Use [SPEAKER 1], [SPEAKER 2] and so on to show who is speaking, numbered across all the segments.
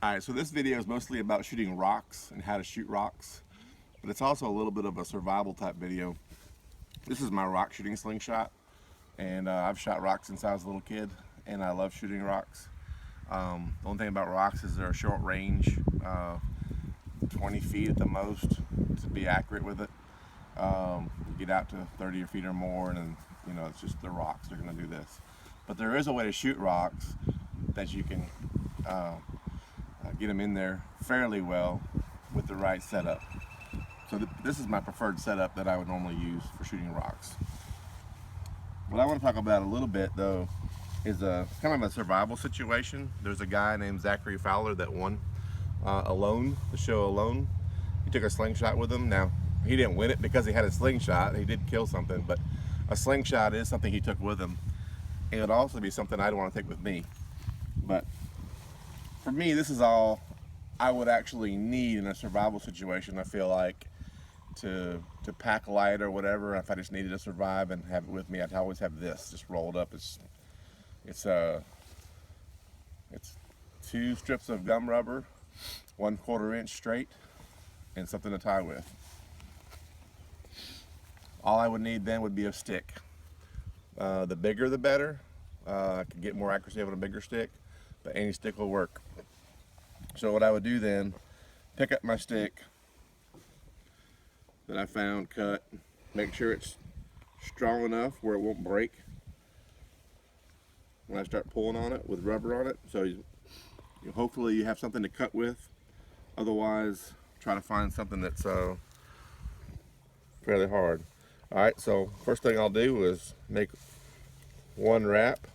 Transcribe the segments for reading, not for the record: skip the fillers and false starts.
[SPEAKER 1] Alright, so this video is mostly about shooting rocks and how to shoot rocks, but it's also a little bit of a survival type video. This is my rock shooting slingshot, and I've shot rocks since I was a little kid, and I love shooting rocks. The only thing about rocks is they're a short range, 20 feet at the most to be accurate with it. You get out to 30 feet or more, and then, you know, it's just the rocks. They're going to do this. But there is a way to shoot rocks that you can get them in there fairly well with the right setup. So this is my preferred setup that I would normally use for shooting rocks. What I want to talk about a little bit though is kind of a survival situation. There's a guy named Zachary Fowler that won Alone, the show Alone. He took a slingshot with him. Now, he didn't win it because he had a slingshot. He did kill something, but a slingshot is something he took with him. And it would also be something I'd want to take with me. But for me, this is all I would actually need in a survival situation, I feel like, to pack light or whatever. If I just needed to survive and have it with me, I'd always have this just rolled up. It's 2 strips of gum rubber, 1/4 inch straight, and something to tie with. All I would need then would be a stick. The bigger the better. I could get more accuracy on a bigger stick, but any stick will work. So what I would do then, pick up my stick that I found cut, make sure it's strong enough where it won't break when I start pulling on it with rubber on it. So hopefully you have something to cut with. Otherwise, try to find something that's fairly hard. Alright, so first thing I'll do is make one wrap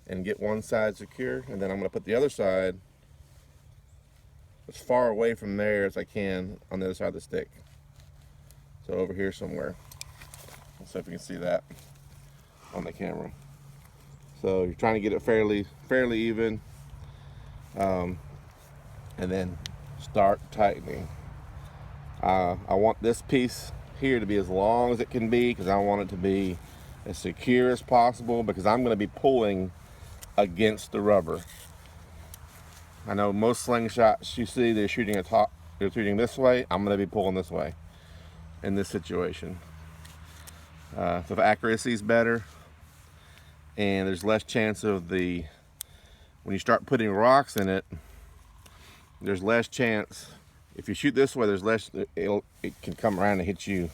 [SPEAKER 1] and get one side secure, and then I'm going to put the other side as far away from there as I can on the other side of the stick. So over here somewhere. Let's see if you can see that on the camera. So you're trying to get it fairly even, and then start tightening. I want this piece here to be as long as it can be because I want it to be as secure as possible, because I'm going to be pulling against the rubber. I know most slingshots you see, they're shooting this way. I'm going to be pulling this way in this situation. So the accuracy is better, and there's less chance of when you start putting rocks in it, there's less chance. If you shoot this way, there's less, it can come around and hit you.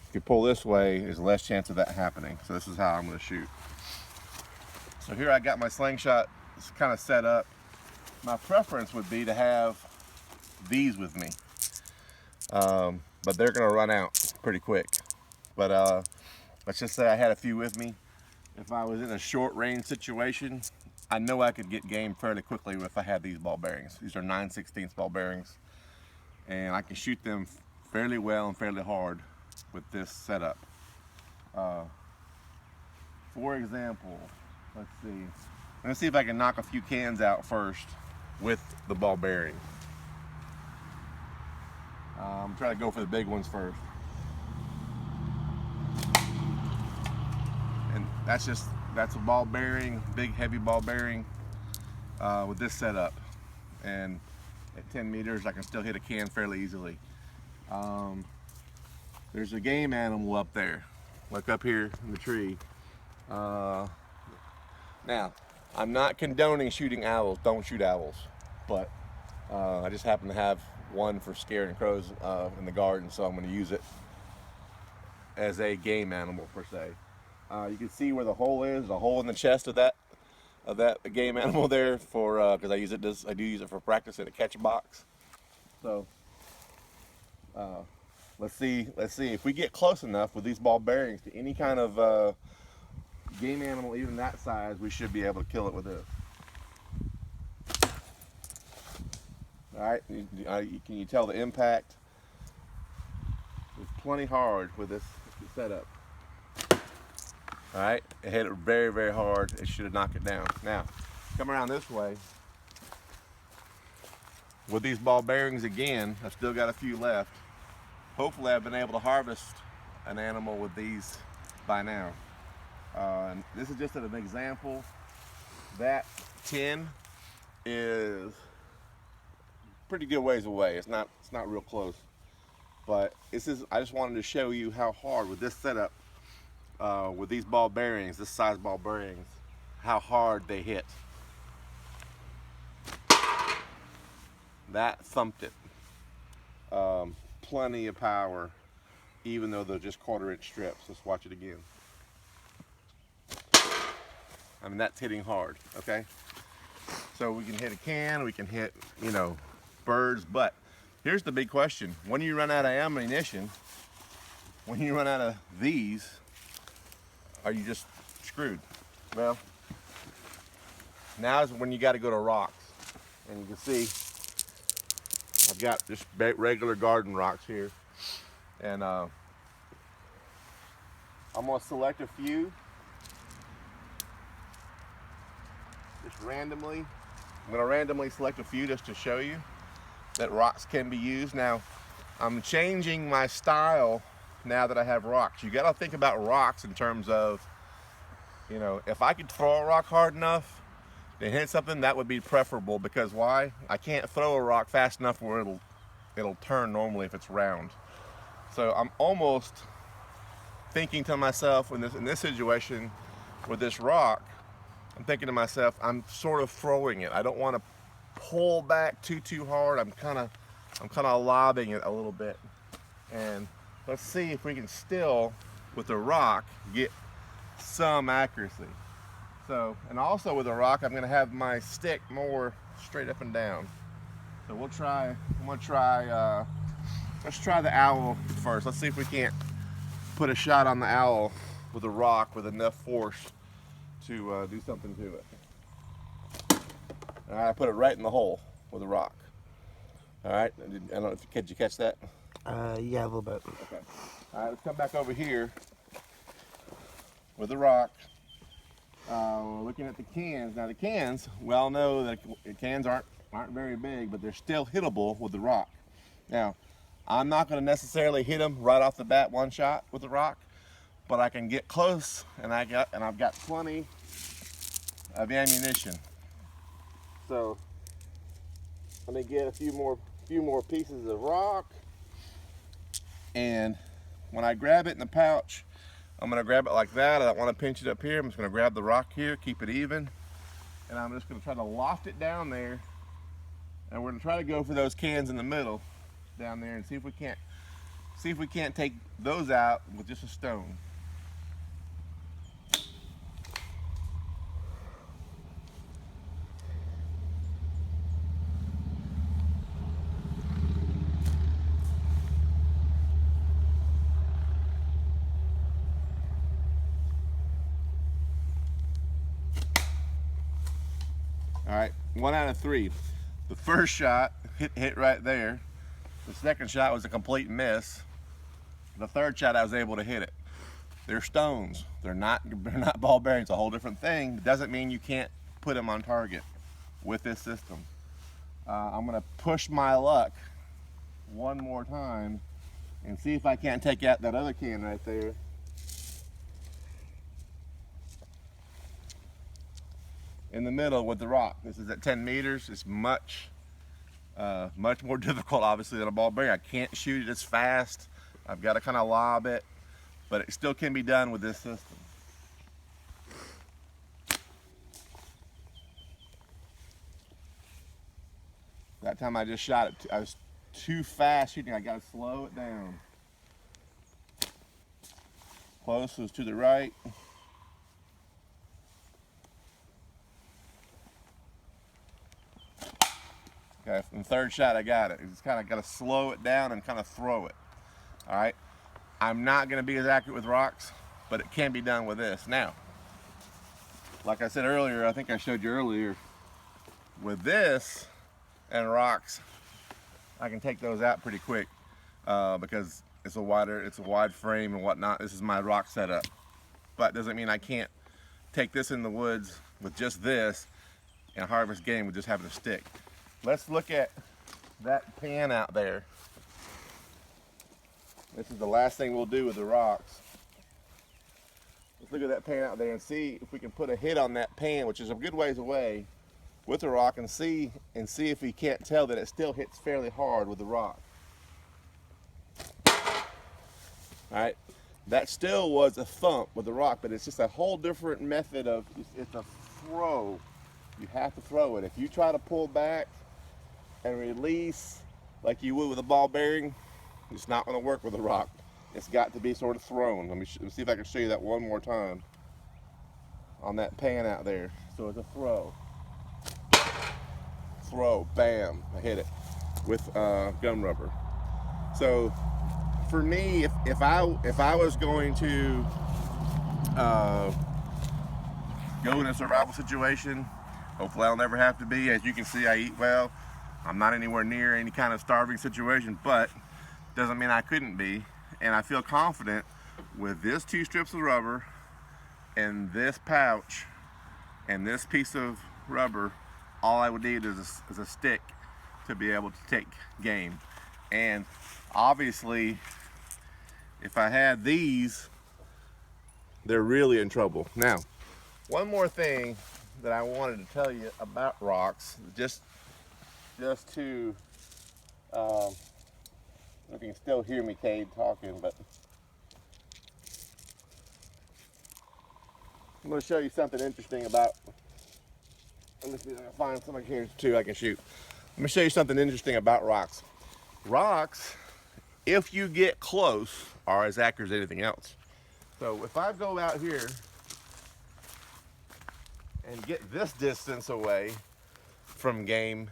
[SPEAKER 1] If you pull this way, there's less chance of that happening. So this is how I'm going to shoot. So here I got my slingshot kind of set up. My preference would be to have these with me, but they're going to run out pretty quick. But let's just say I had a few with me. If I was in a short range situation, I know I could get game fairly quickly if I had these ball bearings. These are 9/16 ball bearings, and I can shoot them fairly well and fairly hard with this setup. For example, let's see if I can knock a few cans out first with the ball bearing. I'm trying to go for the big ones first. And that's a ball bearing, big heavy ball bearing with this setup. And at 10 meters I can still hit a can fairly easily. There's a game animal up there, like up here in the tree. Now, I'm not condoning shooting owls. Don't shoot owls. But I just happen to have one for scaring crows in the garden, so I'm going to use it as a game animal per se. You can see where the hole is, the hole in the chest of that game animal there, for because I do use it for practice in a catch box. So let's see if we get close enough with these ball bearings to any kind of game animal, even that size, we should be able to kill it with this. Alright, can you tell the impact? It's plenty hard with this setup. Alright, it hit it very, very hard. It should have knocked it down. Now, come around this way. With these ball bearings again, I've still got a few left. Hopefully I've been able to harvest an animal with these by now. And this is just an example. That tin is pretty good ways away. It's not real close. But I just wanted to show you how hard with this setup, with these ball bearings, this size ball bearings, how hard they hit. That thumped it. Plenty of power, even though they're just 1/4 inch strips. Let's watch it again. I mean, that's hitting hard, okay? So we can hit a can, we can hit, you know, birds, but here's the big question. When you run out of ammunition, when you run out of these, are you just screwed? Well, now is when you got to go to rocks. And you can see I've got just regular garden rocks here. And I'm going to select a few. Just randomly. I'm going to randomly select a few just to show you that rocks can be used. Now, I'm changing my style now that I have rocks. You got to think about rocks in terms of, you know, if I could throw a rock hard enough to hit something, that would be preferable, because why? I can't throw a rock fast enough where it'll turn normally if it's round. So I'm almost thinking to myself in this situation with this rock, I'm thinking to myself, I'm sort of throwing it. I don't want to pull back too hard. I'm kind of lobbing it a little bit. And let's see if we can still, with the rock, get some accuracy. So, and also with the rock, I'm going to have my stick more straight up and down. So let's try the owl first. Let's see if we can't put a shot on the owl with a rock with enough force to do something to it. All right, I put it right in the hole with a rock. All right, I don't know if did you catch that?
[SPEAKER 2] Yeah, a little bit.
[SPEAKER 1] Okay. All right, let's come back over here with the rock. We're looking at the cans. Now the cans, we all know that the cans aren't very big, but they're still hittable with the rock. Now, I'm not going to necessarily hit them right off the bat one shot with the rock, but I can get close, and I've got plenty of ammunition. So let me get a few more pieces of rock, and when I grab it in the pouch, I'm going to grab it like that. I don't want to pinch it up here. I'm just going to grab the rock here, keep it even, and I'm just going to try to loft it down there, and we're going to try to go for those cans in the middle down there and see if we can't take those out with just a stone. All right, 1 out of 3. The first shot hit right there. The second shot was a complete miss. The third shot I was able to hit it. They're stones. They're not ball bearings. A whole different thing. It doesn't mean you can't put them on target with this system. I'm gonna push my luck one more time and see if I can't take out that other can right there. In the middle with the rock. This is at 10 meters. It's much more difficult, obviously, than a ball bearing. I can't shoot it as fast. I've got to kind of lob it, but it still can be done with this system. That time I just shot it. I was too fast shooting. I got to slow it down. Close was to the right. Okay, from the third shot I got it. It's kind of got to slow it down and kind of throw it. All right, I'm not going to be as accurate with rocks, but it can be done with this. Now, like I said earlier, I think I showed you earlier, with this and rocks, I can take those out pretty quick because it's a wide frame and whatnot. This is my rock setup, but doesn't mean I can't take this in the woods with just this and harvest game with just having a stick. Let's look at that pan out there. This is the last thing we'll do with the rocks. Let's look at that pan out there and see if we can put a hit on that pan, which is a good ways away, with the rock and see if he can't tell that it still hits fairly hard with the rock. All right, that still was a thump with the rock, but it's just a whole different method of, it's a throw. You have to throw it. If you try to pull back and release like you would with a ball bearing, it's not going to work with a rock. It's got to be sort of thrown. Let me see if I can show you that one more time on that pan out there. So it's a throw. Throw, bam, I hit it with gum rubber. So for me, if I was going to go in a survival situation, hopefully I'll never have to be. As you can see, I eat well. I'm not anywhere near any kind of starving situation, but doesn't mean I couldn't be. And I feel confident with this 2 strips of rubber and this pouch and this piece of rubber. All I would need is a stick to be able to take game. And obviously, if I had these, they're really in trouble. Now, one more thing that I wanted to tell you about rocks, just to, I don't know if you can still hear me, Cade, talking, but I'm going to show you something interesting about, let me see if I can find something here too I can shoot. Let me show you something interesting about rocks. Rocks, if you get close, are as accurate as anything else. So if I go out here and get this distance away from game,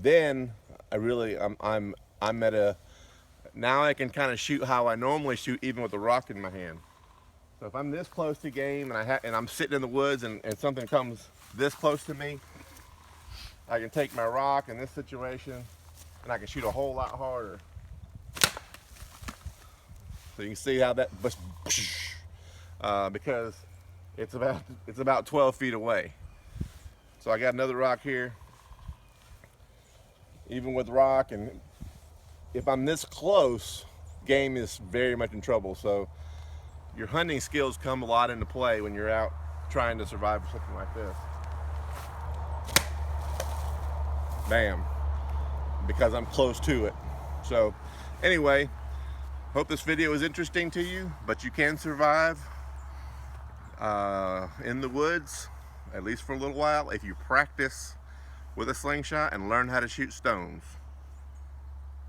[SPEAKER 1] then I'm at a, now I can kind of shoot how I normally shoot, even with the rock in my hand. So if I'm this close to game and I'm sitting in the woods and something comes this close to me, I can take my rock in this situation and I can shoot a whole lot harder. So you can see how that, because it's about 12 feet away. So I got another rock here. Even with rock, and if I'm this close, game is very much in trouble. So your hunting skills come a lot into play when you're out trying to survive something like this. Bam, because I'm close to it. So anyway, hope this video is interesting to you, but you can survive in the woods, at least for a little while, if you practice with a slingshot and learn how to shoot stones.